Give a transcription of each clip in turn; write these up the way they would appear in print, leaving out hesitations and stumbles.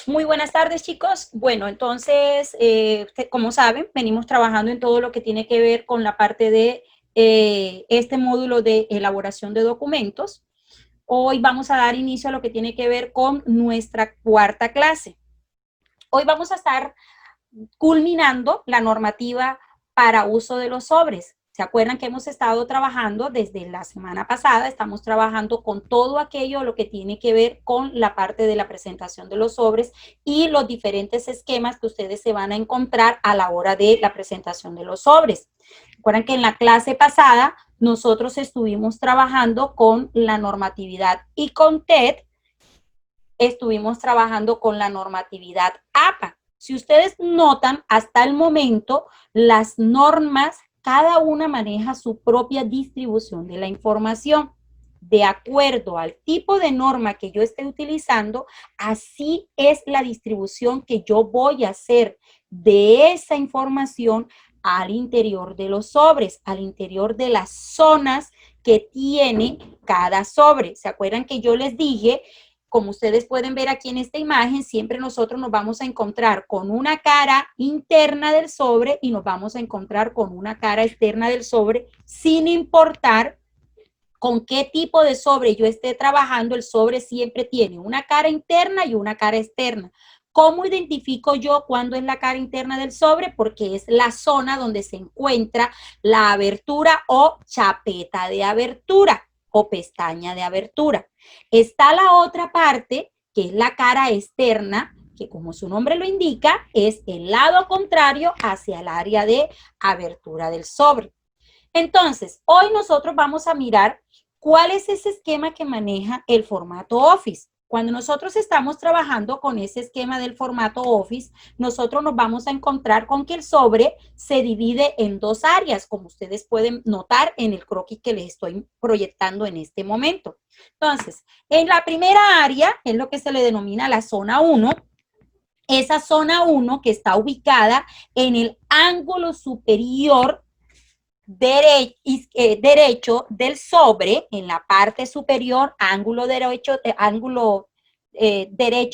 Muy buenas tardes, chicos. Bueno, entonces, como saben, venimos trabajando en todo lo que tiene que ver con la parte de este módulo de elaboración de documentos. Hoy vamos a dar inicio a lo que tiene que ver con nuestra cuarta clase. Hoy vamos a estar culminando la normativa para uso de los sobres. ¿Se acuerdan que hemos estado trabajando desde la semana pasada? Estamos trabajando con todo aquello lo que tiene que ver con la parte de la presentación de los sobres y los diferentes esquemas que ustedes se van a encontrar a la hora de la presentación de los sobres. Recuerden que en la clase pasada nosotros estuvimos trabajando con la normatividad y con TED estuvimos trabajando con la normatividad APA. Si ustedes notan, hasta el momento, las normas, cada una maneja su propia distribución de la información. De acuerdo al tipo de norma que yo esté utilizando, así es la distribución que yo voy a hacer de esa información al interior de los sobres, al interior de las zonas que tiene cada sobre. ¿Se acuerdan que yo les dije como ustedes pueden ver aquí en esta imagen, siempre nosotros nos vamos a encontrar con una cara interna del sobre y nos vamos a encontrar con una cara externa del sobre, sin importar con qué tipo de sobre yo esté trabajando, el sobre siempre tiene una cara interna y una cara externa. ¿Cómo identifico yo cuándo es la cara interna del sobre? Porque es la zona donde se encuentra la abertura o chapeta de abertura o pestaña de abertura. Está la otra parte, que es la cara externa, que como su nombre lo indica, es el lado contrario hacia el área de abertura del sobre. Entonces, hoy nosotros vamos a mirar cuál es ese esquema que maneja el formato Office. Cuando nosotros estamos trabajando con ese esquema del formato Office, nosotros nos vamos a encontrar con que el sobre se divide en dos áreas, como ustedes pueden notar en el croquis que les estoy proyectando en este momento. Entonces, en la primera área, es lo que se le denomina la zona 1, esa zona 1 que está ubicada en el ángulo superior derecho del sobre, en la parte superior, ángulo derecho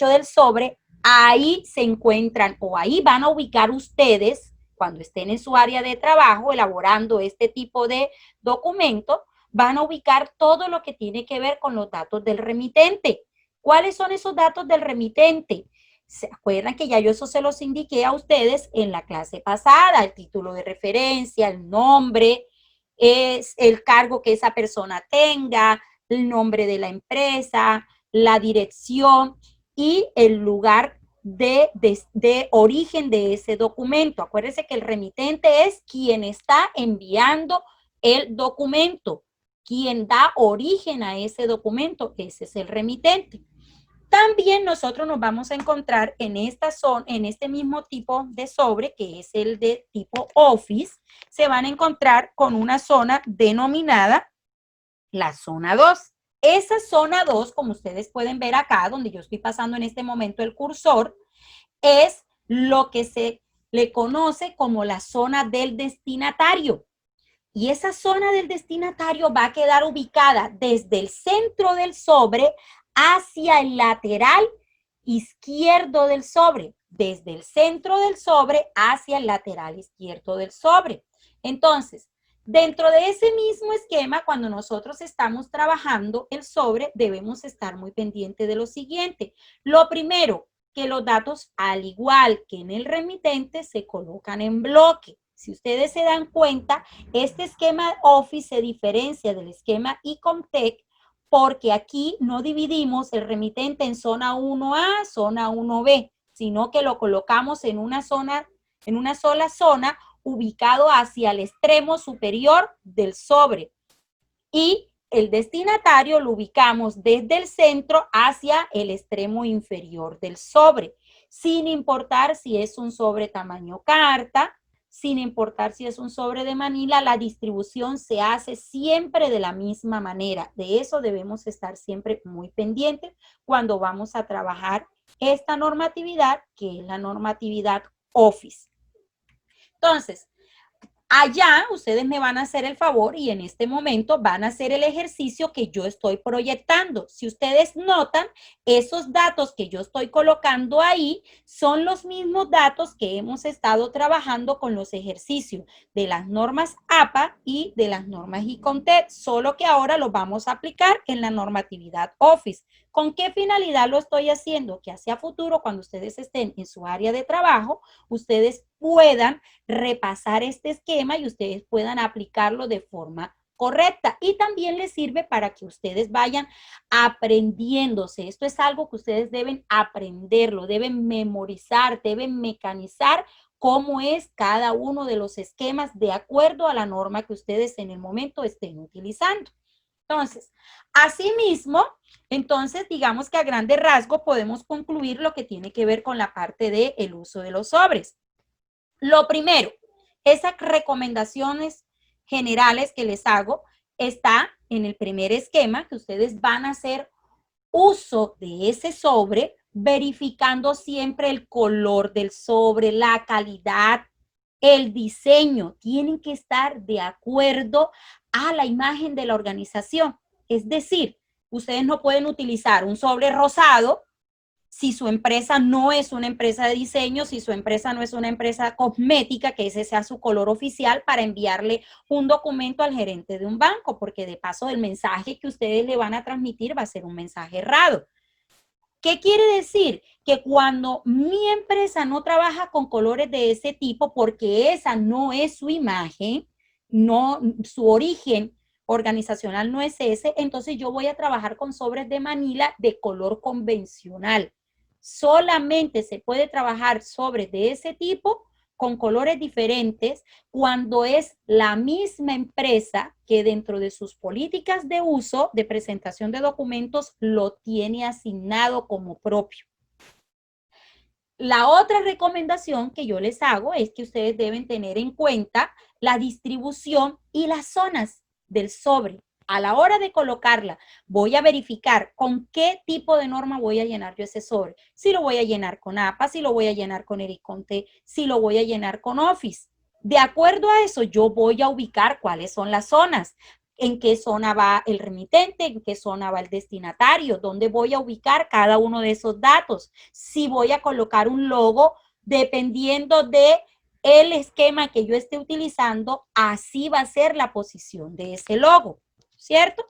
del sobre, ahí se encuentran o ahí van a ubicar ustedes, cuando estén en su área de trabajo elaborando este tipo de documento, van a ubicar todo lo que tiene que ver con los datos del remitente. ¿Cuáles son esos datos del remitente? ¿Se acuerdan que ya yo eso se los indiqué a ustedes en la clase pasada? El título de referencia, el nombre, es el cargo que esa persona tenga, el nombre de la empresa, la dirección y el lugar de origen de ese documento. Acuérdense que el remitente es quien está enviando el documento, quien da origen a ese documento, ese es el remitente. También nosotros nos vamos a encontrar en esta zona, en este mismo tipo de sobre, que es el de tipo Office, se van a encontrar con una zona denominada la zona 2. Esa zona 2, como ustedes pueden ver acá, donde yo estoy pasando en este momento el cursor, es lo que se le conoce como la zona del destinatario. Y esa zona del destinatario va a quedar ubicada desde el centro del sobre hacia el lateral izquierdo del sobre, desde el centro del sobre hacia el lateral izquierdo del sobre. Entonces, dentro de ese mismo esquema, cuando nosotros estamos trabajando el sobre, debemos estar muy pendientes de lo siguiente. Lo primero, que los datos, al igual que en el remitente, se colocan en bloque. Si ustedes se dan cuenta, este esquema Office se diferencia del esquema Ecomtech porque aquí no dividimos el remitente en zona 1A, zona 1B, sino que lo colocamos en una zona, en una sola zona, ubicado hacia el extremo superior del sobre. Y el destinatario lo ubicamos desde el centro hacia el extremo inferior del sobre, sin importar si es un sobre tamaño carta, sin importar si es un sobre de Manila, la distribución se hace siempre de la misma manera. De eso debemos estar siempre muy pendientes cuando vamos a trabajar esta normatividad, que es la normatividad Office. Entonces, Allá ustedes me van a hacer el favor y en este momento van a hacer el ejercicio que yo estoy proyectando. Si ustedes notan, esos datos que yo estoy colocando ahí son los mismos datos que hemos estado trabajando con los ejercicios de las normas APA y de las normas ICONTET, solo que ahora los vamos a aplicar en la normatividad Office. ¿Con qué finalidad lo estoy haciendo? Que hacia futuro, cuando ustedes estén en su área de trabajo, ustedes puedan repasar este esquema y ustedes puedan aplicarlo de forma correcta. Y también les sirve para que ustedes vayan aprendiéndose. Esto es algo que ustedes deben aprenderlo, deben memorizar, deben mecanizar cómo es cada uno de los esquemas de acuerdo a la norma que ustedes en el momento estén utilizando. Entonces, asimismo, entonces digamos que a grandes rasgos podemos concluir lo que tiene que ver con la parte del uso de los sobres. Lo primero, esas recomendaciones generales que les hago está en el primer esquema, que ustedes van a hacer uso de ese sobre, verificando siempre el color del sobre, la calidad, el diseño. Tienen que estar de acuerdo a la imagen de la organización. Es decir, ustedes no pueden utilizar un sobre rosado si su empresa no es una empresa de diseño, si su empresa no es una empresa cosmética, que ese sea su color oficial para enviarle un documento al gerente de un banco, porque de paso el mensaje que ustedes le van a transmitir va a ser un mensaje errado. ¿Qué quiere decir? Que cuando mi empresa no trabaja con colores de ese tipo, porque esa no es su imagen, no, su origen organizacional no es ese, entonces yo voy a trabajar con sobres de Manila de color convencional. Solamente se puede trabajar sobres de ese tipo con colores diferentes cuando es la misma empresa que dentro de sus políticas de uso de presentación de documentos lo tiene asignado como propio. La otra recomendación que yo les hago es que ustedes deben tener en cuenta la distribución y las zonas del sobre. A la hora de colocarla, voy a verificar con qué tipo de norma voy a llenar yo ese sobre. Si lo voy a llenar con APA, si lo voy a llenar con ERICONTE, si lo voy a llenar con Office. De acuerdo a eso, yo voy a ubicar cuáles son las zonas, en qué zona va el remitente, en qué zona va el destinatario, dónde voy a ubicar cada uno de esos datos, si voy a colocar un logo, dependiendo de el esquema que yo esté utilizando, así va a ser la posición de ese logo, ¿cierto?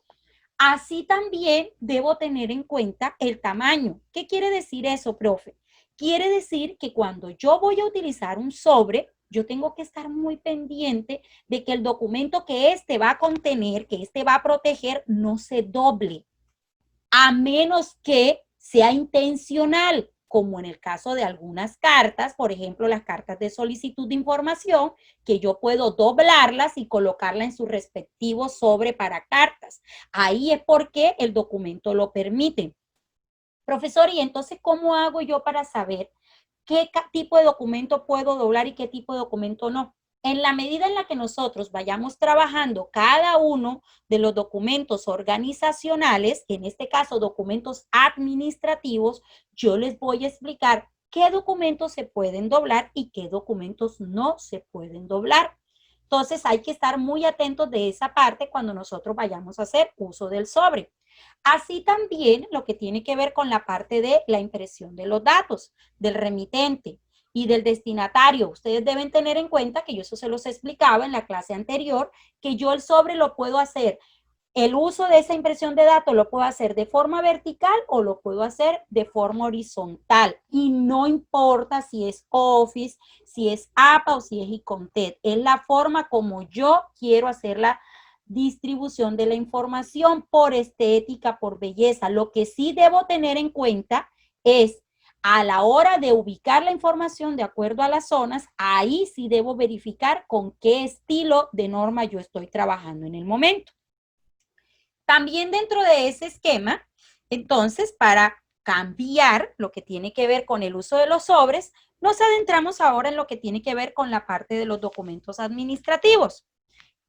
Así también debo tener en cuenta el tamaño. ¿Qué quiere decir eso, profe? Quiere decir que cuando yo voy a utilizar un sobre, yo tengo que estar muy pendiente de que el documento que este va a contener, que este va a proteger, no se doble, a menos que sea intencional, como en el caso de algunas cartas, por ejemplo, las cartas de solicitud de información, que yo puedo doblarlas y colocarla en su respectivo sobre para cartas. Ahí es porque el documento lo permite. Profesor, ¿y entonces cómo hago yo para saber qué tipo de documento puedo doblar y qué tipo de documento no? En la medida en la que nosotros vayamos trabajando cada uno de los documentos organizacionales, en este caso documentos administrativos, yo les voy a explicar qué documentos se pueden doblar y qué documentos no se pueden doblar. Entonces hay que estar muy atentos de esa parte cuando nosotros vayamos a hacer uso del sobre. Así también lo que tiene que ver con la parte de la impresión de los datos del remitente y del destinatario. Ustedes deben tener en cuenta que yo eso se los explicaba en la clase anterior, que yo el sobre lo puedo hacer, el uso de esa impresión de datos lo puedo hacer de forma vertical o lo puedo hacer de forma horizontal. Y no importa si es Office, si es APA o si es ICONTET. Es la forma como yo quiero hacer la distribución de la información por estética, por belleza. Lo que sí debo tener en cuenta es a la hora de ubicar la información de acuerdo a las zonas, ahí sí debo verificar con qué estilo de norma yo estoy trabajando en el momento. También dentro de ese esquema, entonces, para cambiar lo que tiene que ver con el uso de los sobres, nos adentramos ahora en lo que tiene que ver con la parte de los documentos administrativos.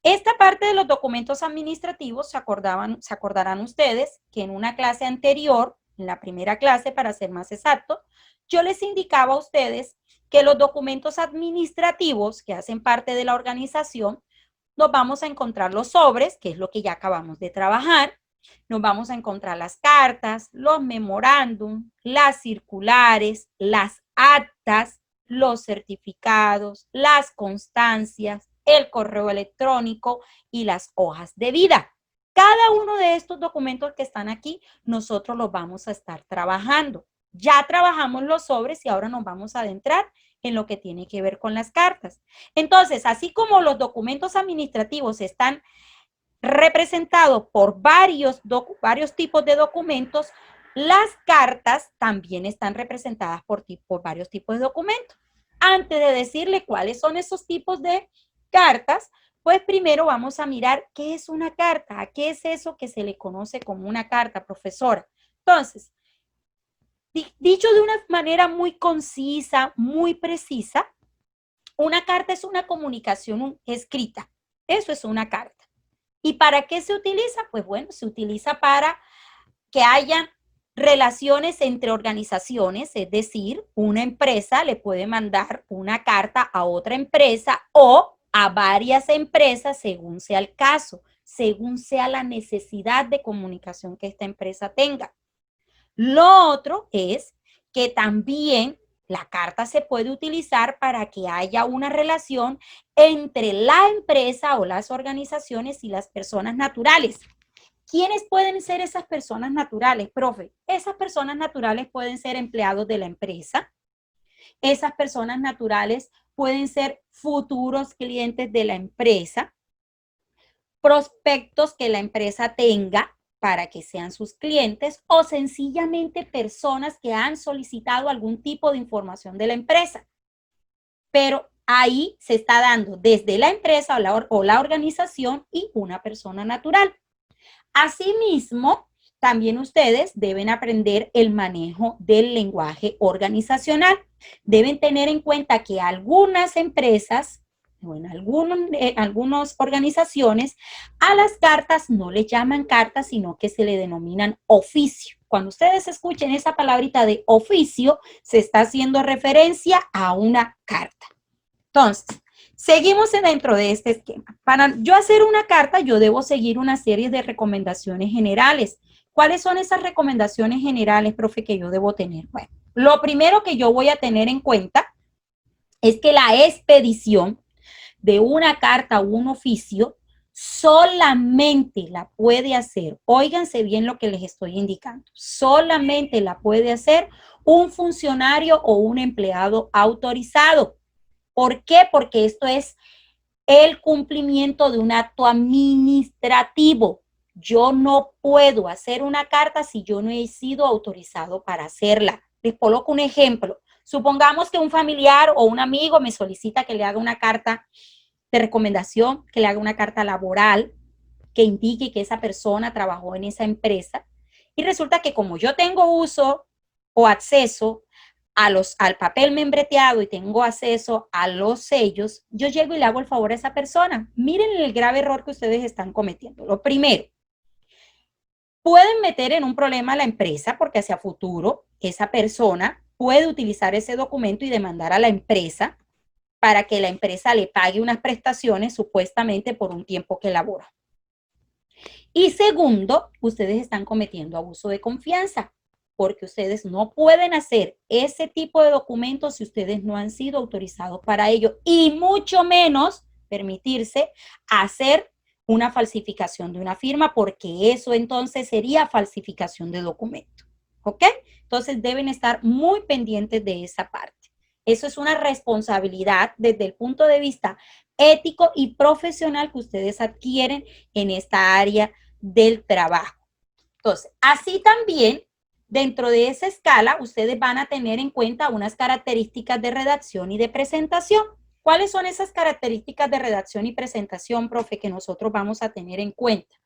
Esta parte de los documentos administrativos, se acordarán ustedes que en una clase anterior, en la primera clase, para ser más exacto, yo les indicaba a ustedes que los documentos administrativos que hacen parte de la organización, nos vamos a encontrar los sobres, que es lo que ya acabamos de trabajar, nos vamos a encontrar las cartas, los memorándum, las circulares, las actas, los certificados, las constancias, el correo electrónico y las hojas de vida. Cada uno de estos documentos que están aquí, nosotros los vamos a estar trabajando. Ya trabajamos los sobres y ahora nos vamos a adentrar en lo que tiene que ver con las cartas. Entonces, así como los documentos administrativos están representados por varios tipos de documentos, las cartas también están representadas por varios tipos de documentos. Antes de decirle cuáles son esos tipos de cartas, pues primero vamos a mirar qué es una carta, a qué es eso que se le conoce como una carta, profesora. Entonces, dicho de una manera muy concisa, muy precisa, una carta es una comunicación escrita. Eso es una carta. ¿Y para qué se utiliza? Pues bueno, se utiliza para que haya relaciones entre organizaciones, es decir, una empresa le puede mandar una carta a otra empresa o a varias empresas según sea el caso, según sea la necesidad de comunicación que esta empresa tenga. Lo otro es que también la carta se puede utilizar para que haya una relación entre la empresa o las organizaciones y las personas naturales. ¿Quiénes pueden ser esas personas naturales, profe? Esas personas naturales pueden ser empleados de la empresa. Esas personas naturales pueden ser futuros clientes de la empresa, prospectos que la empresa tenga para que sean sus clientes o sencillamente personas que han solicitado algún tipo de información de la empresa. Pero ahí se está dando desde la empresa o la organización y una persona natural. Asimismo, también ustedes deben aprender el manejo del lenguaje organizacional. Deben tener en cuenta que algunas empresas o en algunas organizaciones a las cartas no les llaman cartas, sino que se le denominan oficio. Cuando ustedes escuchen esa palabrita de oficio, se está haciendo referencia a una carta. Entonces, seguimos dentro de este esquema. Para yo hacer una carta, yo debo seguir una serie de recomendaciones generales. ¿Cuáles son esas recomendaciones generales, profe, que yo debo tener? Bueno, lo primero que yo voy a tener en cuenta es que la expedición de una carta o un oficio solamente la puede hacer, óiganse bien lo que les estoy indicando, solamente la puede hacer un funcionario o un empleado autorizado. ¿Por qué? Porque esto es el cumplimiento de un acto administrativo. Yo no puedo hacer una carta si yo no he sido autorizado para hacerla. Les coloco un ejemplo. Supongamos que un familiar o un amigo me solicita que le haga una carta de recomendación, que le haga una carta laboral que indique que esa persona trabajó en esa empresa. Y resulta que como yo tengo uso o acceso al papel membreteado y tengo acceso a los sellos, yo llego y le hago el favor a esa persona. Miren el grave error que ustedes están cometiendo. Lo primero, pueden meter en un problema a la empresa porque hacia futuro esa persona puede utilizar ese documento y demandar a la empresa para que la empresa le pague unas prestaciones supuestamente por un tiempo que labora. Y segundo, ustedes están cometiendo abuso de confianza, porque ustedes no pueden hacer ese tipo de documentos si ustedes no han sido autorizados para ello, y mucho menos permitirse hacer una falsificación de una firma, porque eso entonces sería falsificación de documento. ¿Ok? Entonces deben estar muy pendientes de esa parte. Eso es una responsabilidad desde el punto de vista ético y profesional que ustedes adquieren en esta área del trabajo. Entonces, así también, dentro de esa escala, ustedes van a tener en cuenta unas características de redacción y de presentación. ¿Cuáles son esas características de redacción y presentación, profe, que nosotros vamos a tener en cuenta?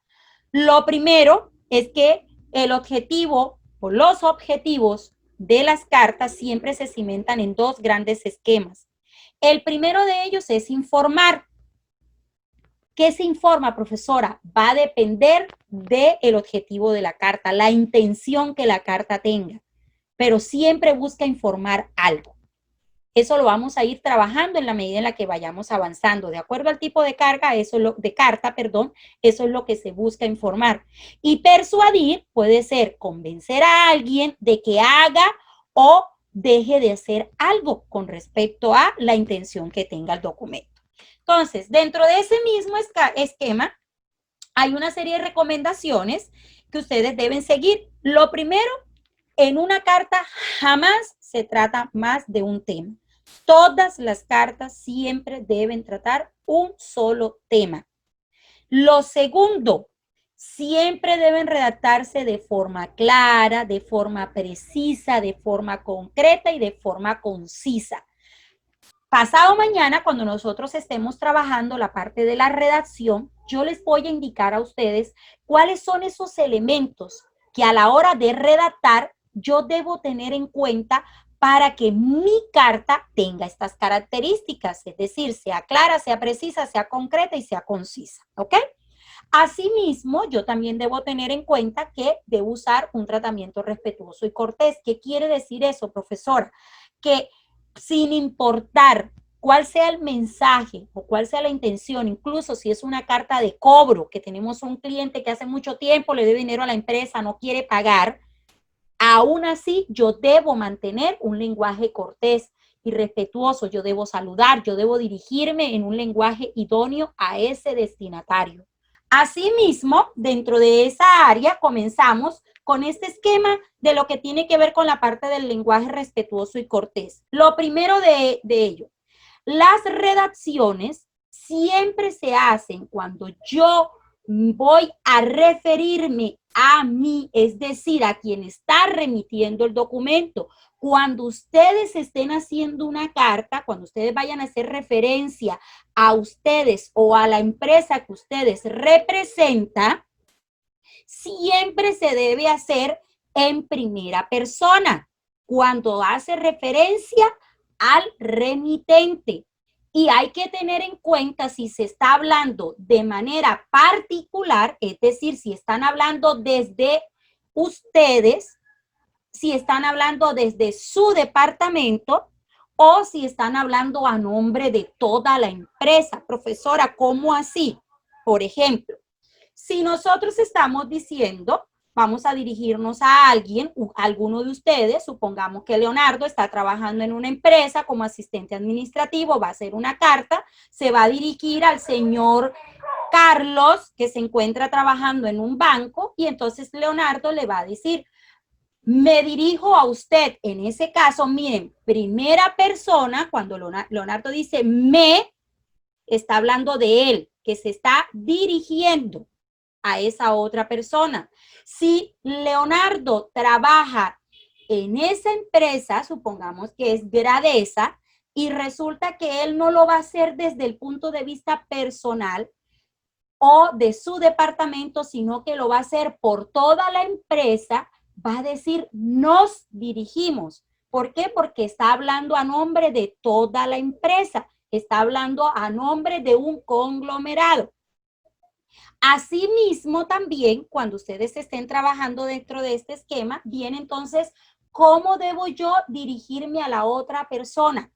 Lo primero es que el objetivo o los objetivos de las cartas siempre se cimentan en dos grandes esquemas. El primero de ellos es informar. ¿Qué se informa, profesora? Va a depender del objetivo de la carta, la intención que la carta tenga, pero siempre busca informar algo. Eso lo vamos a ir trabajando en la medida en la que vayamos avanzando. De acuerdo al tipo de carga, de carta, perdón, eso es lo que se busca informar. Y persuadir puede ser convencer a alguien de que haga o deje de hacer algo con respecto a la intención que tenga el documento. Entonces, dentro de ese mismo esquema, hay una serie de recomendaciones que ustedes deben seguir. Lo primero, en una carta jamás se trata más de un tema. Todas las cartas siempre deben tratar un solo tema. Lo segundo, siempre deben redactarse de forma clara, de forma precisa, de forma concreta y de forma concisa. Pasado mañana, cuando nosotros estemos trabajando la parte de la redacción, yo les voy a indicar a ustedes cuáles son esos elementos que a la hora de redactar yo debo tener en cuenta para que mi carta tenga estas características, es decir, sea clara, sea precisa, sea concreta y sea concisa, ¿ok? Asimismo, yo también debo tener en cuenta que debo usar un tratamiento respetuoso y cortés. ¿Qué quiere decir eso, profesora? Que sin importar cuál sea el mensaje o cuál sea la intención, incluso si es una carta de cobro, que tenemos un cliente que hace mucho tiempo le debe dinero a la empresa, no quiere pagar, aún así yo debo mantener un lenguaje cortés y respetuoso, yo debo saludar, yo debo dirigirme en un lenguaje idóneo a ese destinatario. Asimismo, dentro de esa área comenzamos con este esquema de lo que tiene que ver con la parte del lenguaje respetuoso y cortés. Lo primero de ello, las redacciones siempre se hacen cuando yo voy a referirme a mí, es decir, a quien está remitiendo el documento. Cuando ustedes estén haciendo una carta, cuando ustedes vayan a hacer referencia a ustedes o a la empresa que ustedes representan, siempre se debe hacer en primera persona, cuando hace referencia al remitente. Y hay que tener en cuenta si se está hablando de manera particular, es decir, si están hablando desde ustedes, si están hablando desde su departamento o si están hablando a nombre de toda la empresa. Profesora, ¿cómo así? Por ejemplo, si nosotros estamos diciendo, vamos a dirigirnos a alguien, a alguno de ustedes, supongamos que Leonardo está trabajando en una empresa como asistente administrativo, va a hacer una carta, se va a dirigir al señor Carlos, que se encuentra trabajando en un banco, y entonces Leonardo le va a decir, me dirijo a usted, en ese caso, miren, primera persona, cuando Leonardo dice me, está hablando de él, que se está dirigiendo a esa otra persona. Si Leonardo trabaja en esa empresa, supongamos que es Gradesa, y resulta que él no lo va a hacer desde el punto de vista personal o de su departamento, sino que lo va a hacer por toda la empresa, va a decir nos dirigimos. ¿Por qué? Porque está hablando a nombre de toda la empresa, está hablando a nombre de un conglomerado. Asimismo, también cuando ustedes estén trabajando dentro de este esquema, viene entonces, ¿cómo debo yo dirigirme a la otra persona?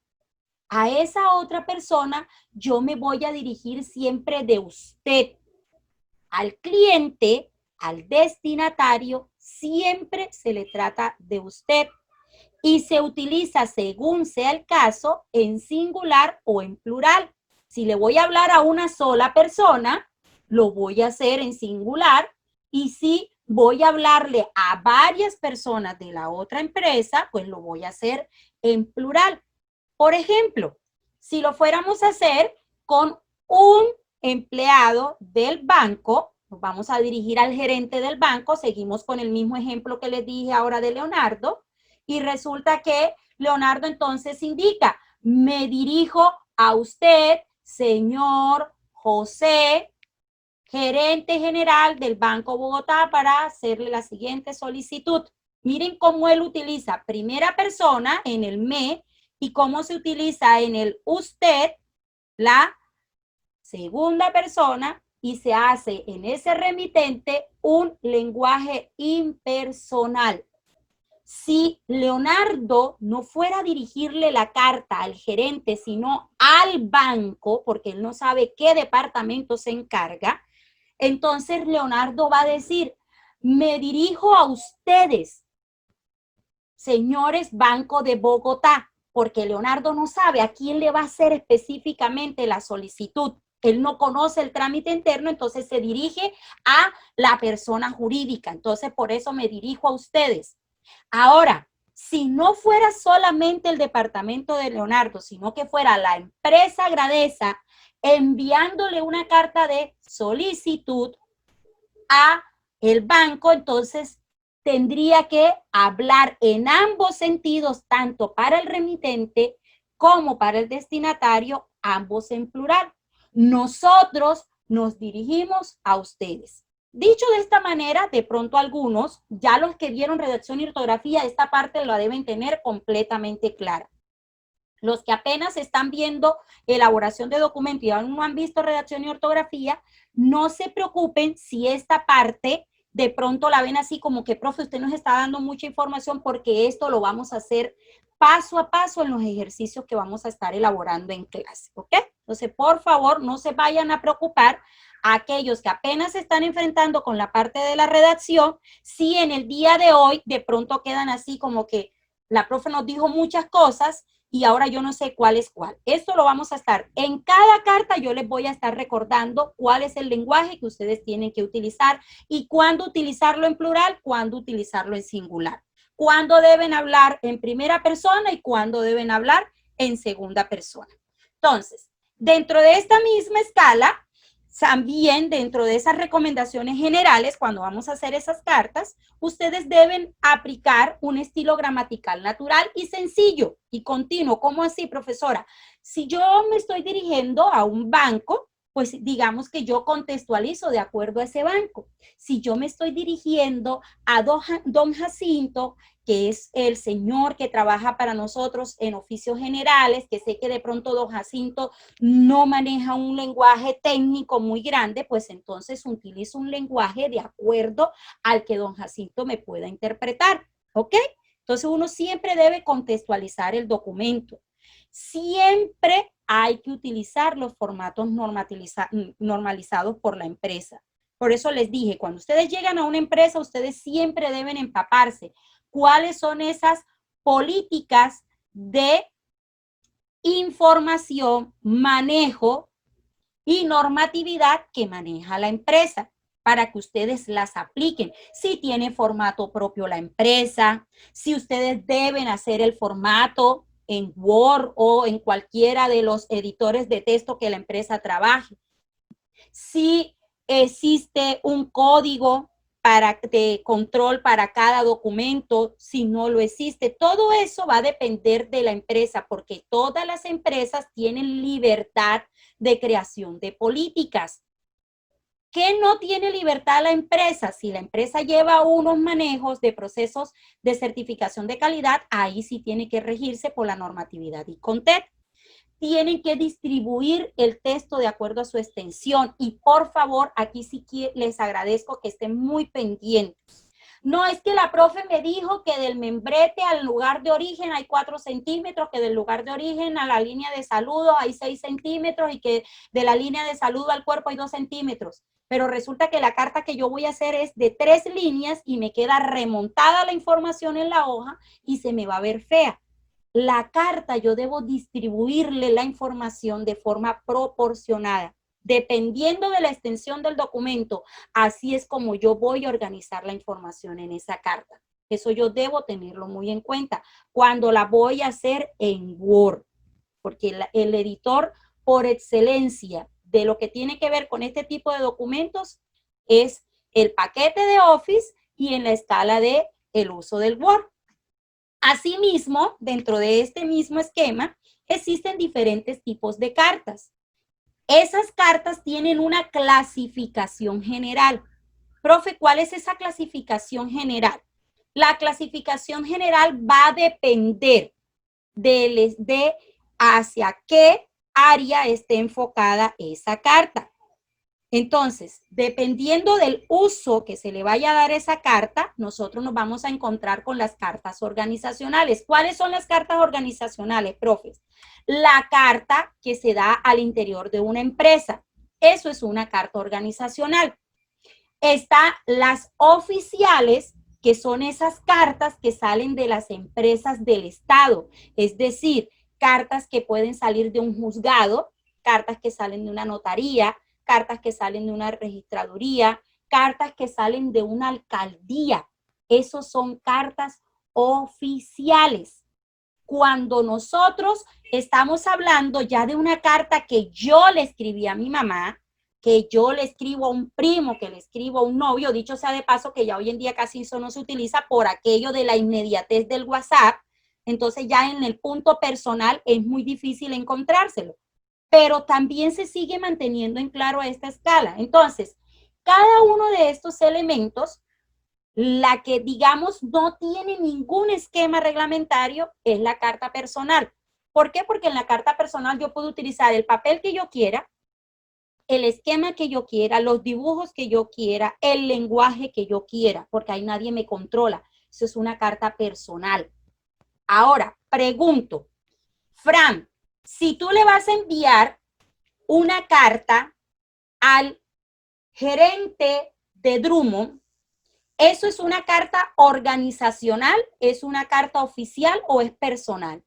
A esa otra persona yo me voy a dirigir siempre de usted. Al cliente, al destinatario, siempre se le trata de usted. Y se utiliza, según sea el caso, en singular o en plural. Si le voy a hablar a una sola persona, lo voy a hacer en singular, y si voy a hablarle a varias personas de la otra empresa, pues lo voy a hacer en plural. Por ejemplo, si lo fuéramos a hacer con un empleado del banco, nos vamos a dirigir al gerente del banco, seguimos con el mismo ejemplo que les dije ahora de Leonardo, y resulta que Leonardo entonces indica, me dirijo a usted, señor José, gerente general del Banco Bogotá, para hacerle la siguiente solicitud. Miren cómo él utiliza primera persona en el me y cómo se utiliza en el usted la segunda persona, y se hace en ese remitente un lenguaje impersonal. Si Leonardo no fuera a dirigirle la carta al gerente, sino al banco, porque él no sabe qué departamento se encarga, entonces Leonardo va a decir, me dirijo a ustedes, señores Banco de Bogotá, porque Leonardo no sabe a quién le va a hacer específicamente la solicitud. Él no conoce el trámite interno, entonces se dirige a la persona jurídica. Entonces, por eso me dirijo a ustedes. Ahora, si no fuera solamente el departamento de Leonardo, sino que fuera la empresa Gradesa enviándole una carta de solicitud a el banco, entonces tendría que hablar en ambos sentidos, tanto para el remitente como para el destinatario, ambos en plural. Nosotros nos dirigimos a ustedes. Dicho de esta manera, de pronto algunos, ya los que vieron redacción y ortografía, esta parte la deben tener completamente clara. Los que apenas están viendo elaboración de documento y aún no han visto redacción y ortografía, no se preocupen si esta parte de pronto la ven así como que, profe, usted nos está dando mucha información, porque esto lo vamos a hacer paso a paso en los ejercicios que vamos a estar elaborando en clase, ¿ok? Entonces, por favor, no se vayan a preocupar. Aquellos que apenas se están enfrentando con la parte de la redacción, si en el día de hoy de pronto quedan así como que la profe nos dijo muchas cosas y ahora yo no sé cuál es cuál. Esto lo vamos a estar, en cada carta yo les voy a estar recordando cuál es el lenguaje que ustedes tienen que utilizar y cuándo utilizarlo en plural, cuándo utilizarlo en singular, cuándo deben hablar en primera persona y cuándo deben hablar en segunda persona. Entonces, dentro de esta misma escala, también dentro de esas recomendaciones generales, cuando vamos a hacer esas cartas, ustedes deben aplicar un estilo gramatical natural y sencillo y continuo. ¿Cómo así, profesora? Si yo me estoy dirigiendo a un banco, pues digamos que yo contextualizo de acuerdo a ese banco. Si yo me estoy dirigiendo a don Jacinto, que es el señor que trabaja para nosotros en oficios generales, que sé que de pronto don Jacinto no maneja un lenguaje técnico muy grande, pues entonces utilizo un lenguaje de acuerdo al que don Jacinto me pueda interpretar, ¿ok? Entonces uno siempre debe contextualizar el documento. Siempre hay que utilizar los formatos normalizados por la empresa. Por eso les dije, cuando ustedes llegan a una empresa, ustedes siempre deben empaparse. ¿Cuáles son esas políticas de información, manejo y normatividad que maneja la empresa para que ustedes las apliquen? Si tiene formato propio la empresa, si ustedes deben hacer el formato en Word o en cualquiera de los editores de texto que la empresa trabaje, si existe un código de control para cada documento, si no lo existe. Todo eso va a depender de la empresa, porque todas las empresas tienen libertad de creación de políticas. ¿Qué no tiene libertad la empresa? Si la empresa lleva unos manejos de procesos de certificación de calidad, ahí sí tiene que regirse por la normatividad ICONTET. Tienen que distribuir el texto de acuerdo a su extensión. Y por favor, aquí sí que les agradezco que estén muy pendientes. No es que la profe me dijo que del membrete al lugar de origen hay 4 centímetros, que del lugar de origen a la línea de saludo hay 6 centímetros y que de la línea de saludo al cuerpo hay 2 centímetros. Pero resulta que la carta que yo voy a hacer es de 3 líneas y me queda remontada la información en la hoja y se me va a ver fea. La carta yo debo distribuirle la información de forma proporcionada, dependiendo de la extensión del documento. Así es como yo voy a organizar la información en esa carta. Eso yo debo tenerlo muy en cuenta cuando la voy a hacer en Word, porque el editor por excelencia de lo que tiene que ver con este tipo de documentos es el paquete de Office y en la escala de el uso del Word. Asimismo, dentro de este mismo esquema, existen diferentes tipos de cartas. Esas cartas tienen una clasificación general. Profe, ¿cuál es esa clasificación general? La clasificación general va a depender de hacia qué área esté enfocada esa carta. Entonces, dependiendo del uso que se le vaya a dar a esa carta, nosotros nos vamos a encontrar con las cartas organizacionales. ¿Cuáles son las cartas organizacionales, profes? La carta que se da al interior de una empresa. Eso es una carta organizacional. Están las oficiales, que son esas cartas que salen de las empresas del Estado. Es decir, cartas que pueden salir de un juzgado, cartas que salen de una notaría, cartas que salen de una registraduría, cartas que salen de una alcaldía. Esos son cartas oficiales. Cuando nosotros estamos hablando ya de una carta que yo le escribí a mi mamá, que yo le escribo a un primo, que le escribo a un novio, dicho sea de paso que ya hoy en día casi eso no se utiliza por aquello de la inmediatez del WhatsApp, entonces ya en el punto personal es muy difícil encontrárselo, pero también se sigue manteniendo en claro a esta escala. Entonces, cada uno de estos elementos, la que digamos no tiene ningún esquema reglamentario es la carta personal. ¿Por qué? Porque en la carta personal yo puedo utilizar el papel que yo quiera, el esquema que yo quiera, los dibujos que yo quiera, el lenguaje que yo quiera, porque ahí nadie me controla. Eso es una carta personal. Ahora, pregunto, Fran, si tú le vas a enviar una carta al gerente de Drummond, ¿eso es una carta organizacional, es una carta oficial o es personal?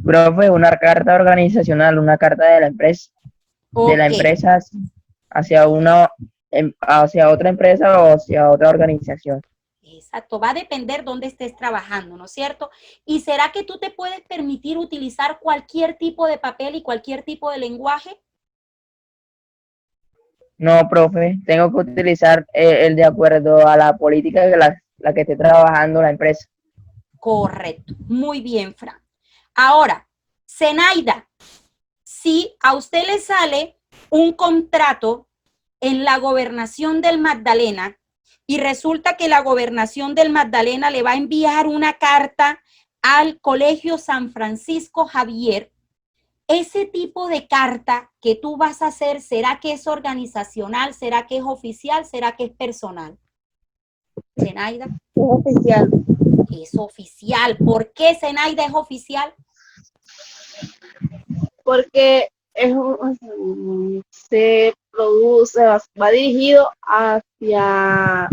Profe, una carta organizacional, una carta de la empresa, de la Ok, empresa hacia hacia otra empresa o hacia otra organización. exacto, va a depender dónde estés trabajando, ¿no es cierto? ¿Y será que tú te puedes permitir utilizar cualquier tipo de papel y cualquier tipo de lenguaje? No, profe, tengo que utilizar el de acuerdo a la política que la que esté trabajando la empresa. Correcto, muy bien, Fran. Ahora, Zenaida, si a usted le sale un contrato en la gobernación del Magdalena y resulta que la gobernación del Magdalena le va a enviar una carta al Colegio San Francisco Javier, ese tipo de carta que tú vas a hacer, ¿será que es organizacional? ¿Será que es oficial? ¿Será que es personal? Zenaida. Es oficial, Es oficial. ¿Por qué Zenaida es oficial? porque se produce, va dirigido hacia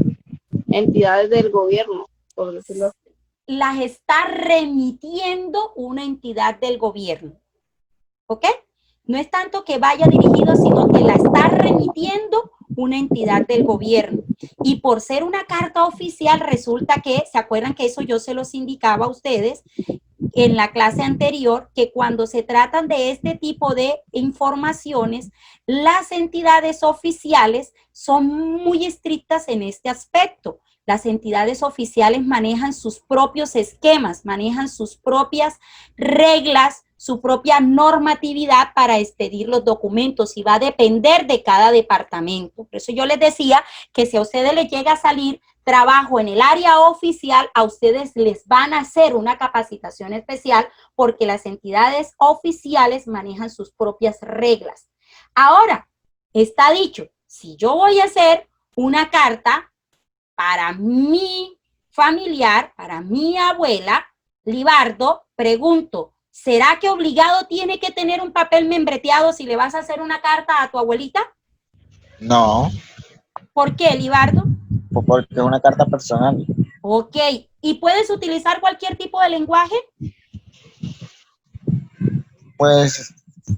entidades del gobierno, por decirlo así. Las está remitiendo una entidad del gobierno. ¿Ok? No es tanto que vaya dirigido, sino que la está remitiendo una entidad del gobierno. Y por ser una carta oficial, resulta que, ¿se acuerdan que eso yo se los indicaba a ustedes en la clase anterior? Que cuando se tratan de este tipo de informaciones, las entidades oficiales son muy estrictas en este aspecto. Las entidades oficiales manejan sus propios esquemas, manejan sus propias reglas, su propia normatividad para expedir los documentos y va a depender de cada departamento. Por eso yo les decía que si a ustedes les llega a salir trabajo en el área oficial, a ustedes les van a hacer una capacitación especial porque las entidades oficiales manejan sus propias reglas. Ahora, está dicho, si yo voy a hacer una carta para mi familiar, para mi abuela, Libardo, pregunto, ¿será que obligado tiene que tener un papel membreteado si le vas a hacer una carta a tu abuelita? No, ¿Por qué, Libardo? porque es una carta personal. Ok, ¿y puedes utilizar cualquier tipo de lenguaje? Pues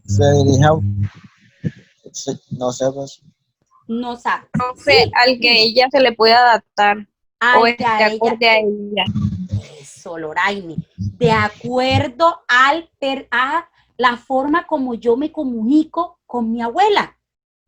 se dirige a, no sé, pues, No sabes. Profe, Sí, al que ella se le puede adaptar o al que esté a ella, acorde a ella. eso, Loraine, de acuerdo a la forma como yo me comunico con mi abuela,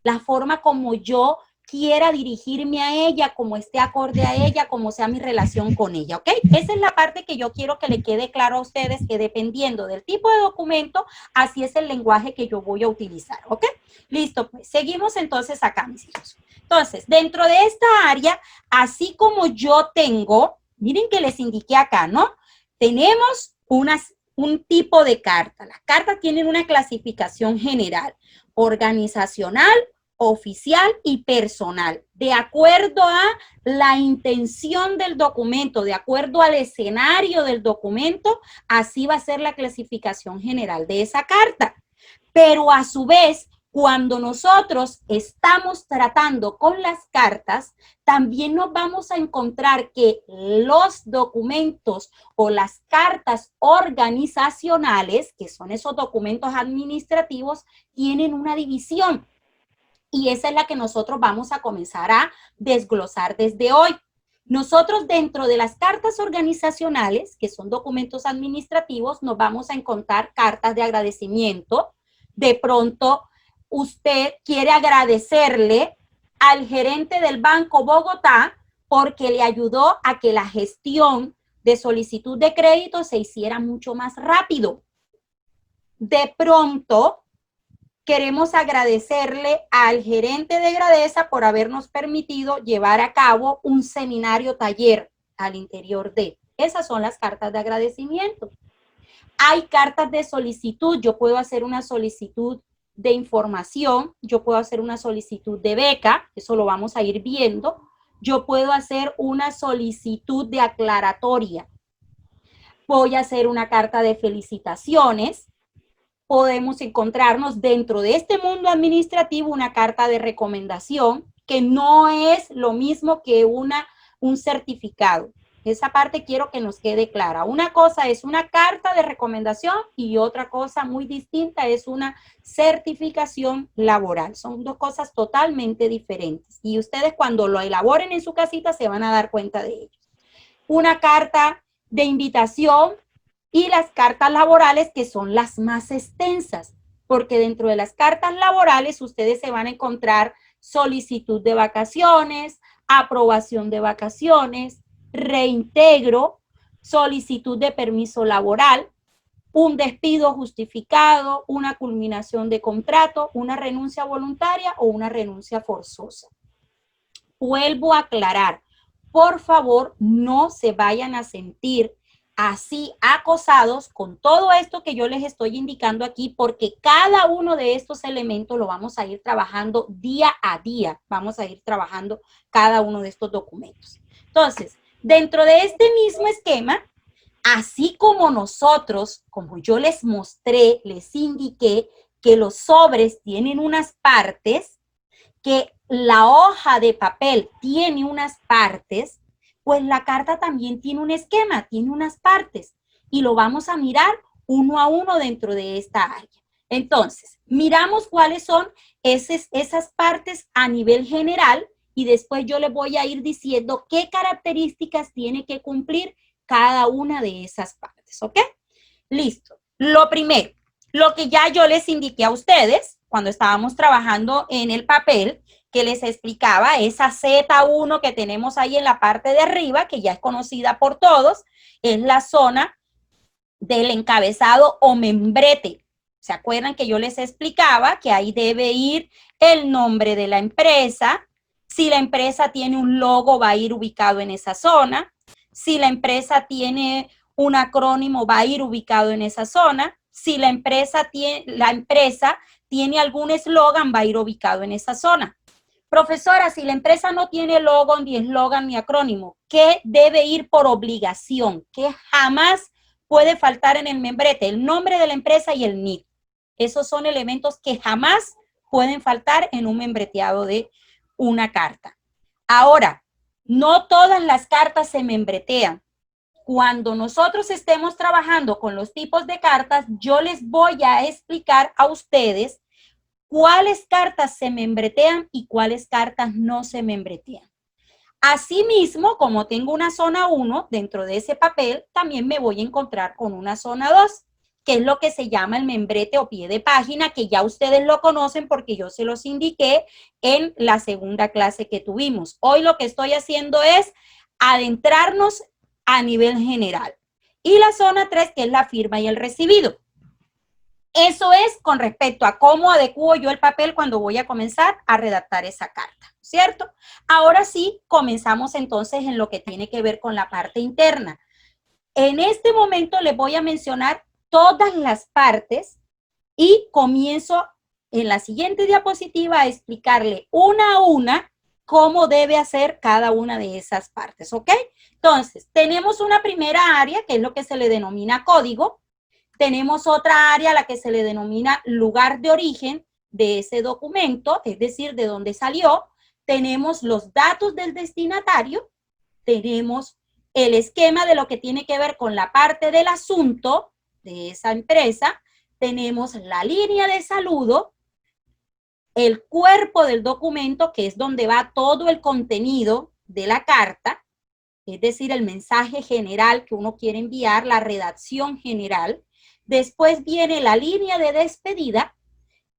la forma como yo quiera dirigirme a ella, como esté acorde a ella, como sea mi relación con ella, ¿ok? Esa es la parte que yo quiero que le quede claro a ustedes, que dependiendo del tipo de documento, así es el lenguaje que yo voy a utilizar, ¿ok? Listo, pues seguimos entonces acá, mis hijos. Entonces, dentro de esta área, así como yo tengo, miren que les indiqué acá, ¿no? Tenemos unas un tipo de carta. Las cartas tienen una clasificación general, organizacional, oficial y personal, de acuerdo a la intención del documento, de acuerdo al escenario del documento, así va a ser la clasificación general de esa carta. Pero a su vez, cuando nosotros estamos tratando con las cartas, también nos vamos a encontrar que los documentos o las cartas organizacionales, que son esos documentos administrativos, tienen una división. Y esa es la que nosotros vamos a comenzar a desglosar desde hoy. Nosotros dentro de las cartas organizacionales, que son documentos administrativos, nos vamos a encontrar cartas de agradecimiento. De pronto, usted quiere agradecerle al gerente del Banco Bogotá porque le ayudó a que la gestión de solicitud de crédito se hiciera mucho más rápido. De pronto, queremos agradecerle al gerente de Gradesa por habernos permitido llevar a cabo un seminario taller al interior de. Esas son las cartas de agradecimiento. Hay cartas de solicitud. Yo puedo hacer una solicitud de información. Yo puedo hacer una solicitud de beca. Eso lo vamos a ir viendo. Yo puedo hacer una solicitud de aclaratoria. Voy a hacer una carta de felicitaciones. Podemos encontrarnos dentro de este mundo administrativo una carta de recomendación que no es lo mismo que un certificado. Esa parte quiero que nos quede clara. Una cosa es una carta de recomendación y otra cosa muy distinta es una certificación laboral. Son dos cosas totalmente diferentes y ustedes cuando lo elaboren en su casita se van a dar cuenta de ello. Una carta de invitación y las cartas laborales que son las más extensas, porque dentro de las cartas laborales ustedes se van a encontrar solicitud de vacaciones, aprobación de vacaciones, reintegro, solicitud de permiso laboral, un despido justificado, una culminación de contrato, una renuncia voluntaria o una renuncia forzosa. Vuelvo a aclarar, por favor, no se vayan a sentir así acosados con todo esto que yo les estoy indicando aquí, porque cada uno de estos elementos lo vamos a ir trabajando día a día, vamos a ir trabajando cada uno de estos documentos. Entonces, dentro de este mismo esquema, así como nosotros, como yo les mostré, les indiqué que los sobres tienen unas partes, que la hoja de papel tiene unas partes, pues la carta también tiene un esquema, tiene unas partes y lo vamos a mirar uno a uno dentro de esta área. Entonces, miramos cuáles son esas partes a nivel general y después yo les voy a ir diciendo qué características tiene que cumplir cada una de esas partes, ¿ok? Listo. Lo primero, lo que ya yo les indiqué a ustedes cuando estábamos trabajando en el papel, que les explicaba, esa Z1 que tenemos ahí en la parte de arriba, que ya es conocida por todos, es la zona del encabezado o membrete. ¿Se acuerdan que yo les explicaba que ahí debe ir el nombre de la empresa? Si la empresa tiene un logo, va a ir ubicado en esa zona. Si la empresa tiene un acrónimo, va a ir ubicado en esa zona. Si la empresa tiene algún eslogan, va a ir ubicado en esa zona. Profesora, si la empresa no tiene logo, ni eslogan, ni acrónimo, ¿qué debe ir por obligación? ¿Qué jamás puede faltar en el membrete? El nombre de la empresa y el NIC. Esos son elementos que jamás pueden faltar en un membreteado de una carta. Ahora, no todas las cartas se membretean. Cuando nosotros estemos trabajando con los tipos de cartas, yo les voy a explicar a ustedes cuáles cartas se membretean y cuáles cartas no se membretean. Asimismo, como tengo una zona 1 dentro de ese papel, también me voy a encontrar con una zona 2, que es lo que se llama el membrete o pie de página, que ya ustedes lo conocen porque yo se los indiqué en la segunda clase que tuvimos. Hoy lo que estoy haciendo es adentrarnos a nivel general. Y la zona 3, que es la firma y el recibido. Eso es con respecto a cómo adecuo yo el papel cuando voy a comenzar a redactar esa carta, ¿cierto? Ahora sí, comenzamos entonces en lo que tiene que ver con la parte interna. En este momento les voy a mencionar todas las partes y comienzo en la siguiente diapositiva a explicarle una a una cómo debe hacer cada una de esas partes, ¿ok? Entonces, tenemos una primera área, que es lo que se le denomina código. Tenemos otra área a la que se le denomina lugar de origen de ese documento, es decir, de dónde salió. Tenemos los datos del destinatario, tenemos el esquema de lo que tiene que ver con la parte del asunto de esa empresa, tenemos la línea de saludo, el cuerpo del documento, que es donde va todo el contenido de la carta, es decir, el mensaje general que uno quiere enviar, la redacción general. Después viene la línea de despedida,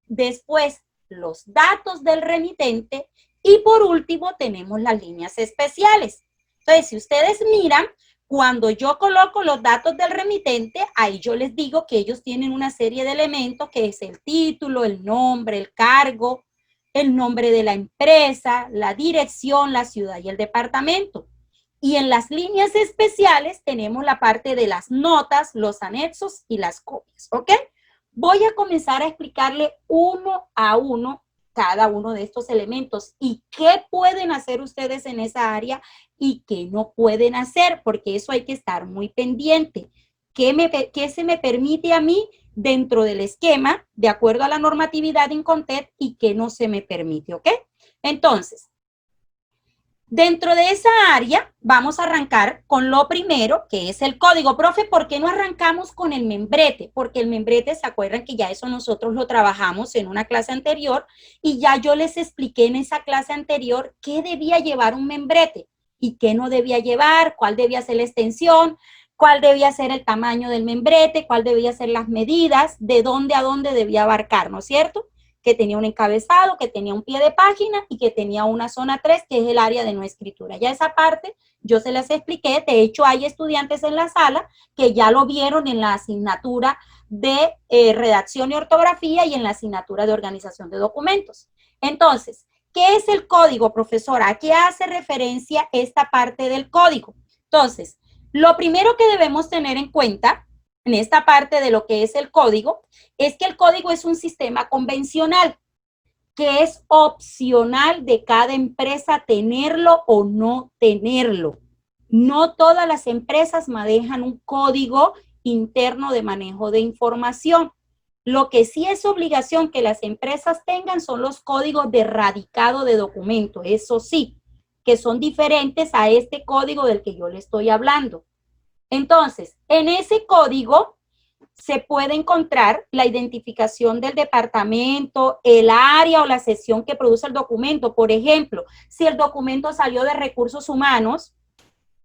después los datos del remitente y por último tenemos las líneas especiales. Entonces, si ustedes miran, cuando yo coloco los datos del remitente, ahí yo les digo que ellos tienen una serie de elementos que es el título, el nombre, el cargo, el nombre de la empresa, la dirección, la ciudad y el departamento. Y en las líneas especiales tenemos la parte de las notas, los anexos y las copias, ¿ok? Voy a comenzar a explicarle uno a uno cada uno de estos elementos y qué pueden hacer ustedes en esa área y qué no pueden hacer, porque eso hay que estar muy pendiente. ¿Qué se me permite a mí dentro del esquema, de acuerdo a la normatividad de Incontec, y qué no se me permite, ¿ok? Entonces, dentro de esa área vamos a arrancar con lo primero, que es el código. Profe, ¿por qué no arrancamos con el membrete? Porque el membrete, ¿se acuerdan que ya eso nosotros lo trabajamos en una clase anterior? Y ya yo les expliqué en esa clase anterior qué debía llevar un membrete y qué no debía llevar, cuál debía ser la extensión, cuál debía ser el tamaño del membrete, cuál debía ser las medidas, de dónde a dónde debía abarcar, ¿no es cierto? Que tenía un encabezado, que tenía un pie de página y que tenía una zona 3, que es el área de no escritura. Ya esa parte yo se las expliqué. De hecho, hay estudiantes en la sala que ya lo vieron en la asignatura de redacción y ortografía y en la asignatura de organización de documentos. Entonces, ¿qué es el código, profesora? ¿A qué hace referencia esta parte del código? Entonces, lo primero que debemos tener en cuenta en esta parte de lo que es el código, es que el código es un sistema convencional, que es opcional de cada empresa tenerlo o no tenerlo. No todas las empresas manejan un código interno de manejo de información. Lo que sí es obligación que las empresas tengan son los códigos de radicado de documento, eso sí, que son diferentes a este código del que yo le estoy hablando. Entonces, en ese código se puede encontrar la identificación del departamento, el área o la sección que produce el documento. Por ejemplo, si el documento salió de recursos humanos,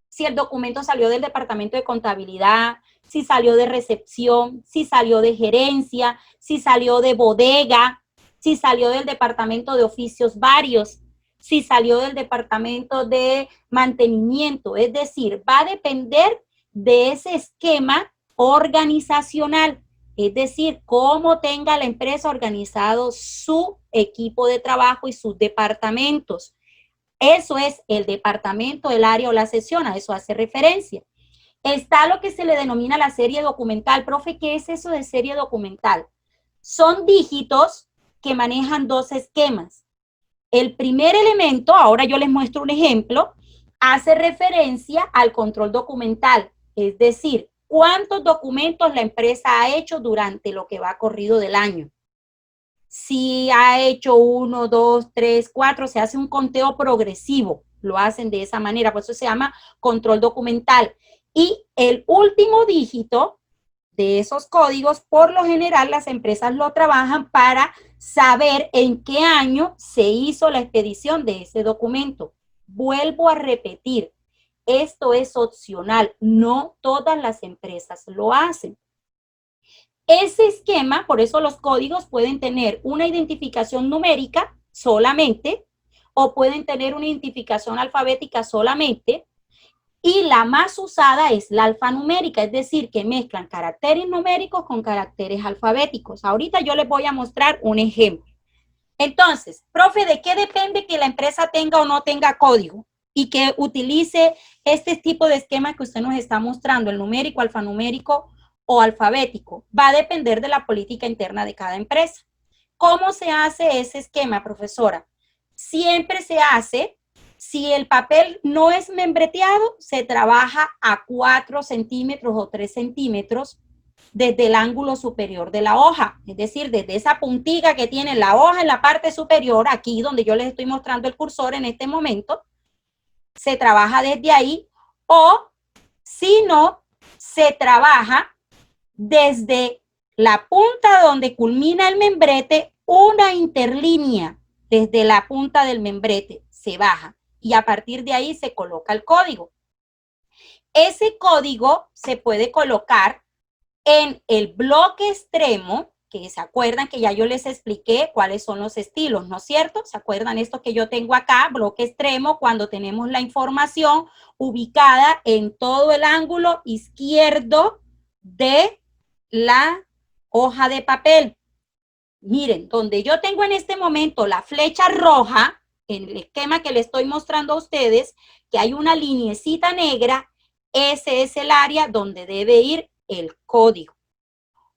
si el documento salió del departamento de contabilidad, si salió de recepción, si salió de gerencia, si salió de bodega, si salió del departamento de oficios varios, si salió del departamento de mantenimiento. Es decir, va a depender de ese esquema organizacional, es decir, cómo tenga la empresa organizado su equipo de trabajo y sus departamentos. Eso es el departamento, el área o la sección, a eso hace referencia. Está lo que se le denomina la serie documental. Profe, ¿qué es eso de serie documental? Son dígitos que manejan dos esquemas. El primer elemento, ahora yo les muestro un ejemplo, hace referencia al control documental. Es decir, cuántos documentos la empresa ha hecho durante lo que va corrido del año. Si ha hecho 1, 2, 3, 4, se hace un conteo progresivo. Lo hacen de esa manera, por eso se llama control documental. Y el último dígito de esos códigos, por lo general, las empresas lo trabajan para saber en qué año se hizo la expedición de ese documento. Vuelvo a repetir. Esto es opcional, no todas las empresas lo hacen. Ese esquema, por eso los códigos pueden tener una identificación numérica solamente o pueden tener una identificación alfabética solamente y la más usada es la alfanumérica, es decir, que mezclan caracteres numéricos con caracteres alfabéticos. Ahorita yo les voy a mostrar un ejemplo. Entonces, profe, ¿de qué depende que la empresa tenga o no tenga código? Y que utilice este tipo de esquema que usted nos está mostrando, el numérico, alfanumérico o alfabético. Va a depender de la política interna de cada empresa. ¿Cómo se hace ese esquema, profesora? Siempre se hace, si el papel no es membreteado, se trabaja a 4 centímetros o 3 centímetros desde el ángulo superior de la hoja, es decir, desde esa puntita que tiene la hoja en la parte superior, aquí donde yo les estoy mostrando el cursor en este momento, se trabaja desde ahí, o si no, se trabaja desde la punta donde culmina el membrete, una interlínea desde la punta del membrete, se baja y a partir de ahí se coloca el código. Ese código se puede colocar en el bloque extremo, que se acuerdan que ya yo les expliqué cuáles son los estilos, ¿no es cierto? ¿Se acuerdan esto que yo tengo acá, bloque extremo, cuando tenemos la información ubicada en todo el ángulo izquierdo de la hoja de papel? Miren, donde yo tengo en este momento la flecha roja, en el esquema que les estoy mostrando a ustedes, que hay una liniecita negra, ese es el área donde debe ir el código.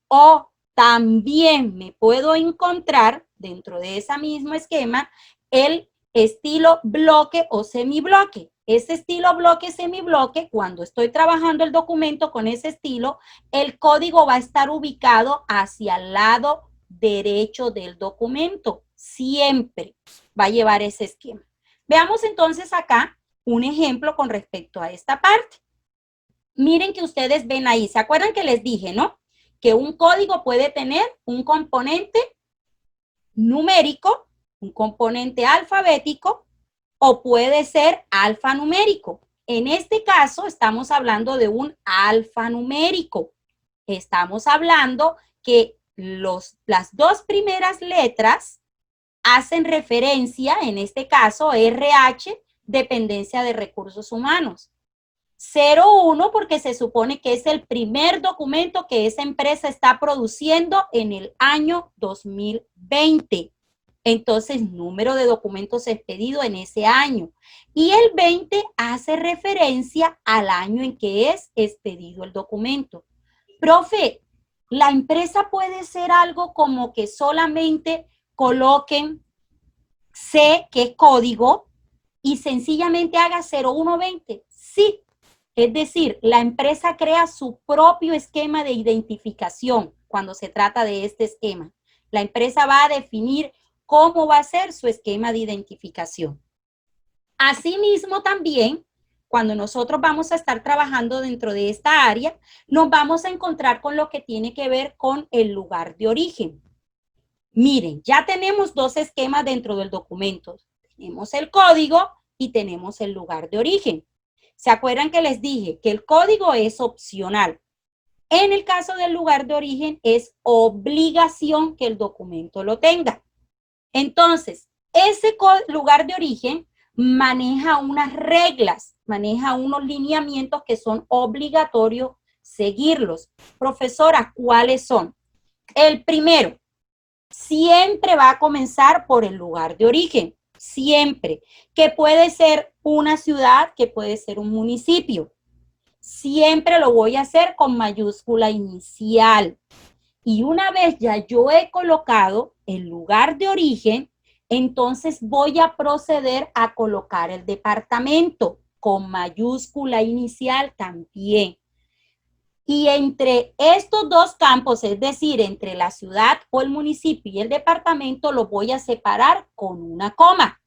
O también me puedo encontrar dentro de ese mismo esquema el estilo bloque o semibloque. Ese estilo bloque, semibloque, cuando estoy trabajando el documento con ese estilo, el código va a estar ubicado hacia el lado derecho del documento. Siempre va a llevar ese esquema. Veamos entonces acá un ejemplo con respecto a esta parte. Miren que ustedes ven ahí, ¿se acuerdan que les dije, no? Que un código puede tener un componente numérico, un componente alfabético o puede ser alfanumérico. En este caso estamos hablando de un alfanumérico. Estamos hablando que las dos primeras letras hacen referencia, en este caso RH, dependencia de recursos humanos. 01 porque se supone que es el primer documento que esa empresa está produciendo en el año 2020. Entonces, número de documentos expedido en ese año. Y el 20 hace referencia al año en que es expedido el documento. Profe, la empresa puede ser algo como que solamente coloquen C, que es código, y sencillamente haga 0120. Sí. Es decir, la empresa crea su propio esquema de identificación cuando se trata de este esquema. La empresa va a definir cómo va a ser su esquema de identificación. Asimismo, también, cuando nosotros vamos a estar trabajando dentro de esta área, nos vamos a encontrar con lo que tiene que ver con el lugar de origen. Miren, ya tenemos dos esquemas dentro del documento. Tenemos el código y tenemos el lugar de origen. ¿Se acuerdan que les dije que el código es opcional? En el caso del lugar de origen es obligación que el documento lo tenga. Entonces, ese lugar de origen maneja unas reglas, maneja unos lineamientos que son obligatorios seguirlos. Profesora, ¿cuáles son? El primero, siempre va a comenzar por el lugar de origen. Siempre, que puede ser una ciudad, que puede ser un municipio. Siempre lo voy a hacer con mayúscula inicial. Y una vez ya yo he colocado el lugar de origen, entonces voy a proceder a colocar el departamento con mayúscula inicial también. Y entre estos dos campos, es decir, entre la ciudad o el municipio y el departamento, lo voy a separar con una coma.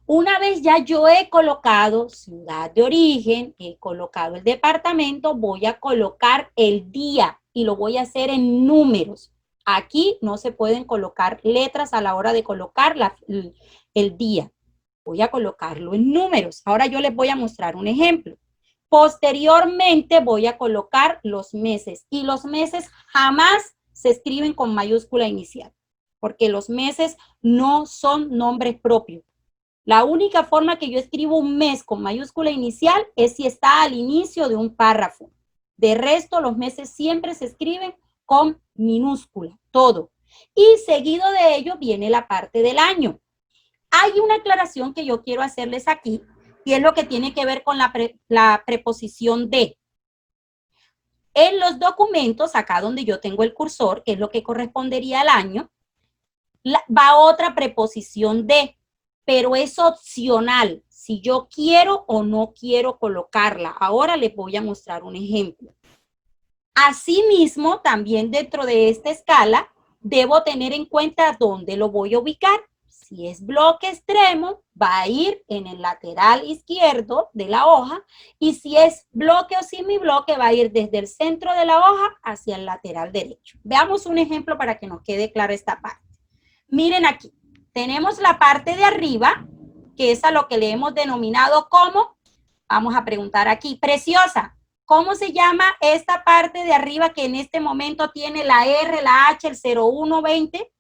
Una vez ya yo he colocado ciudad de origen, he colocado el departamento, voy a colocar el día y lo voy a hacer en números. Aquí no se pueden colocar letras a la hora de colocar el día. Voy a colocarlo en números. Ahora yo les voy a mostrar un ejemplo. Posteriormente voy a colocar los meses y los meses jamás se escriben con mayúscula inicial porque los meses no son nombres propios. La única forma que yo escribo un mes con mayúscula inicial es si está al inicio de un párrafo. De resto, los meses siempre se escriben con minúscula, todo. Y seguido de ello viene la parte del año. Hay una aclaración que yo quiero hacerles aquí y es lo que tiene que ver con la preposición de. En los documentos, acá donde yo tengo el cursor, que es lo que correspondería al año, va otra preposición de, pero es opcional, si yo quiero o no quiero colocarla. Ahora les voy a mostrar un ejemplo. Asimismo, también dentro de esta escala, debo tener en cuenta dónde lo voy a ubicar. Si es bloque extremo, va a ir en el lateral izquierdo de la hoja, y si es bloque o semibloque, va a ir desde el centro de la hoja hacia el lateral derecho. Veamos un ejemplo para que nos quede clara esta parte. Miren aquí, tenemos la parte de arriba, que es a lo que le hemos denominado como, vamos a preguntar aquí, Preciosa, ¿cómo se llama esta parte de arriba que en este momento tiene la R, la H, el 0120?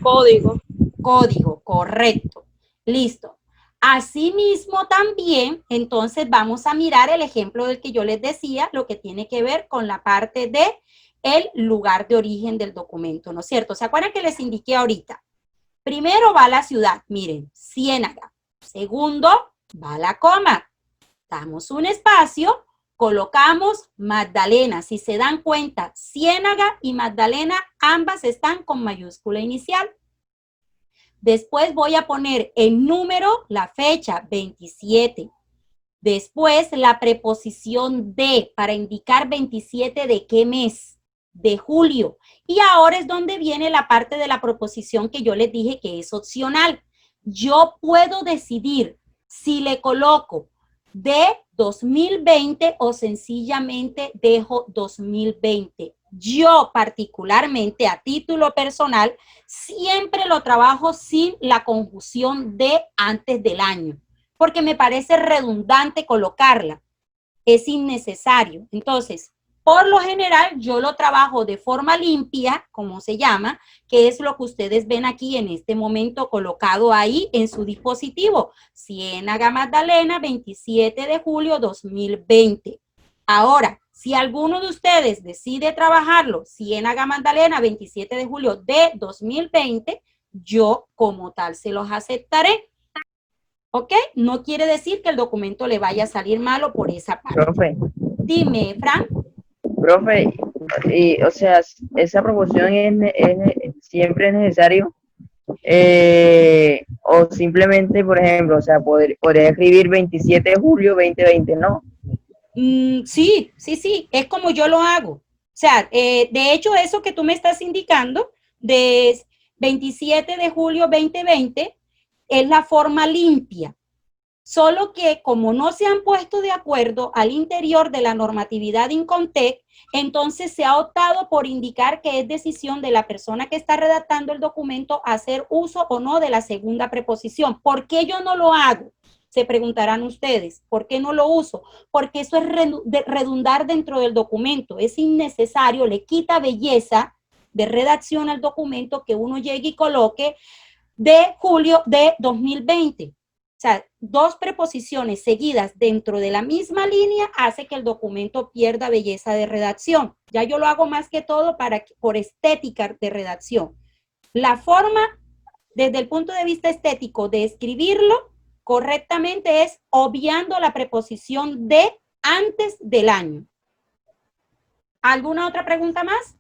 Código. Código, correcto. Listo. Asimismo también, entonces vamos a mirar el ejemplo del que yo les decía, lo que tiene que ver con la parte de el lugar de origen del documento, ¿no es cierto? ¿Se acuerdan que les indiqué ahorita? Primero va la ciudad, miren, Ciénaga. Segundo, va la coma. Damos un espacio, colocamos Magdalena. Si se dan cuenta, Ciénaga y Magdalena, ambas están con mayúscula inicial. Después voy a poner el número, la fecha, 27. Después la preposición de, para indicar 27 de qué mes, de julio. Y ahora es donde viene la parte de la proposición que yo les dije que es opcional. Yo puedo decidir si le coloco de 2020 o sencillamente dejo 2020. Yo particularmente a título personal siempre lo trabajo sin la conjunción de antes del año, porque me parece redundante colocarla, es innecesario. Entonces, por lo general, yo lo trabajo de forma limpia, como se llama, que es lo que ustedes ven aquí en este momento colocado ahí en su dispositivo. Ciénaga Magdalena, 27 de julio 2020. Ahora, si alguno de ustedes decide trabajarlo, Ciénaga Magdalena, 27 de julio de 2020, yo como tal se los aceptaré. ¿Ok? No quiere decir que el documento le vaya a salir malo por esa parte. Profe, Dime, Fran. profe, y, o sea, esa proporción siempre es necesario, o simplemente, por ejemplo, o sea, podría escribir 27 de julio 2020, ¿no? Sí, es como yo lo hago. O sea, de hecho, eso que tú me estás indicando de 27 de julio 2020 es la forma limpia. Solo que como no se han puesto de acuerdo al interior de la normatividad INCONTEC, entonces se ha optado por indicar que es decisión de la persona que está redactando el documento hacer uso o no de la segunda preposición. ¿Por qué yo no lo hago? Se preguntarán ustedes, ¿por qué no lo uso? Porque eso es redundar dentro del documento, es innecesario, le quita belleza de redacción al documento que uno llegue y coloque de julio de 2020. O sea, dos preposiciones seguidas dentro de la misma línea hace que el documento pierda belleza de redacción. Ya yo lo hago más que todo por estética de redacción. La forma, desde el punto de vista estético, de escribirlo correctamente es obviando la preposición de antes del año. ¿Alguna otra pregunta más?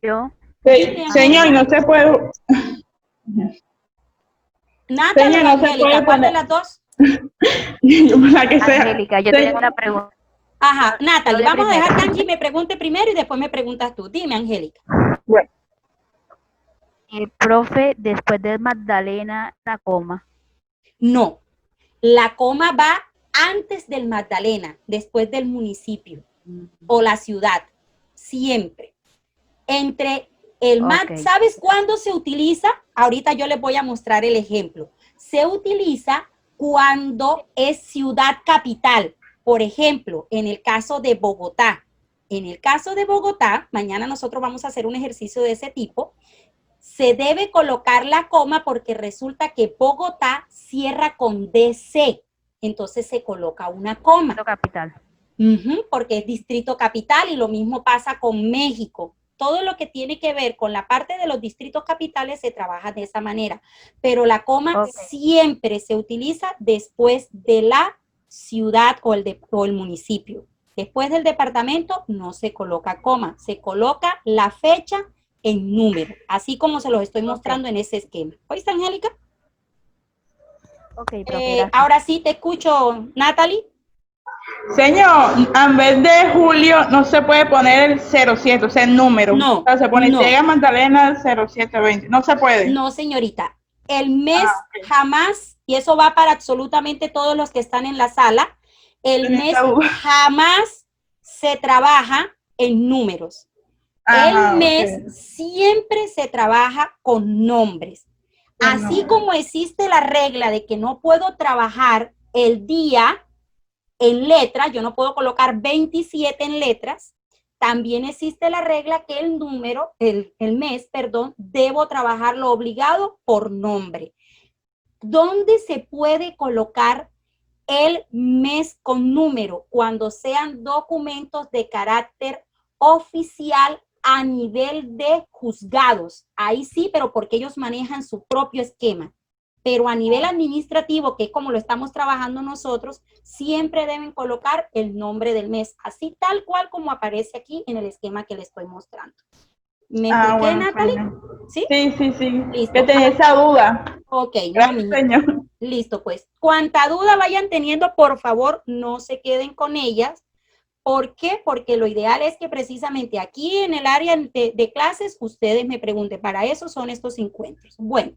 Yo. Señor, no se puede. Natalia, Señor, no se Angélica, puede ¿cuál de poner. las dos? La que sea. Angélica, yo tengo una pregunta. Ajá, Natalie, Yo de vamos a dejar primero. que Angie me pregunte primero y después me preguntas tú. Dime, Angélica. Bueno, El profe, después de Magdalena, la coma. No, la coma va antes del Magdalena, después del municipio o la ciudad, siempre. Entre el Ok. ¿sabes cuándo se utiliza? Ahorita yo les voy a mostrar el ejemplo. Se utiliza cuando es ciudad capital. Por ejemplo, en el caso de Bogotá. En el caso de Bogotá, mañana nosotros vamos a hacer un ejercicio de ese tipo. Se debe colocar la coma porque resulta que Bogotá cierra con DC. Entonces se coloca una coma. Capital. Porque es distrito capital y lo mismo pasa con México. Todo lo que tiene que ver con la parte de los distritos capitales se trabaja de esa manera, pero la coma Ok. siempre se utiliza después de la ciudad o el municipio. Después del departamento no se coloca coma, se coloca la fecha en número, así como se los estoy mostrando en ese esquema. ¿Oíste, Angélica? Ok, profe, gracias. Ahora sí te escucho, Natalie. Señor, en vez de julio no se puede poner el 07, o sea, el número. No, O sea, se pone no. llega Magdalena 0720. No se puede. No, señorita. El mes ok. jamás, y eso va para absolutamente todos los que están en la sala, el Tenía mes esa duda. jamás se trabaja en números. Ajá, El mes ok. siempre se trabaja con nombres. Con Así nombres. como existe la regla de que no puedo trabajar el día en letras, yo no puedo colocar 27 en letras, también existe la regla que el número, el mes, perdón, debo trabajarlo obligado por nombre. ¿Dónde se puede colocar el mes con número? Cuando sean documentos de carácter oficial a nivel de juzgados. Ahí sí, pero porque ellos manejan su propio esquema. Pero a nivel administrativo, que es como lo estamos trabajando nosotros, siempre deben colocar el nombre del mes, así tal cual como aparece aquí en el esquema que les estoy mostrando. ¿Me expliqué, Bueno, Natalie? señor. ¿Sí? Sí. Listo. Que tenía esa duda. Ok, no, Gracias, mijita. señor. Listo, pues. Cuanta duda vayan teniendo, por favor, no se queden con ellas. ¿Por qué? Porque lo ideal es que precisamente aquí en el área de clases ustedes me pregunten. Para eso son estos encuentros. Bueno,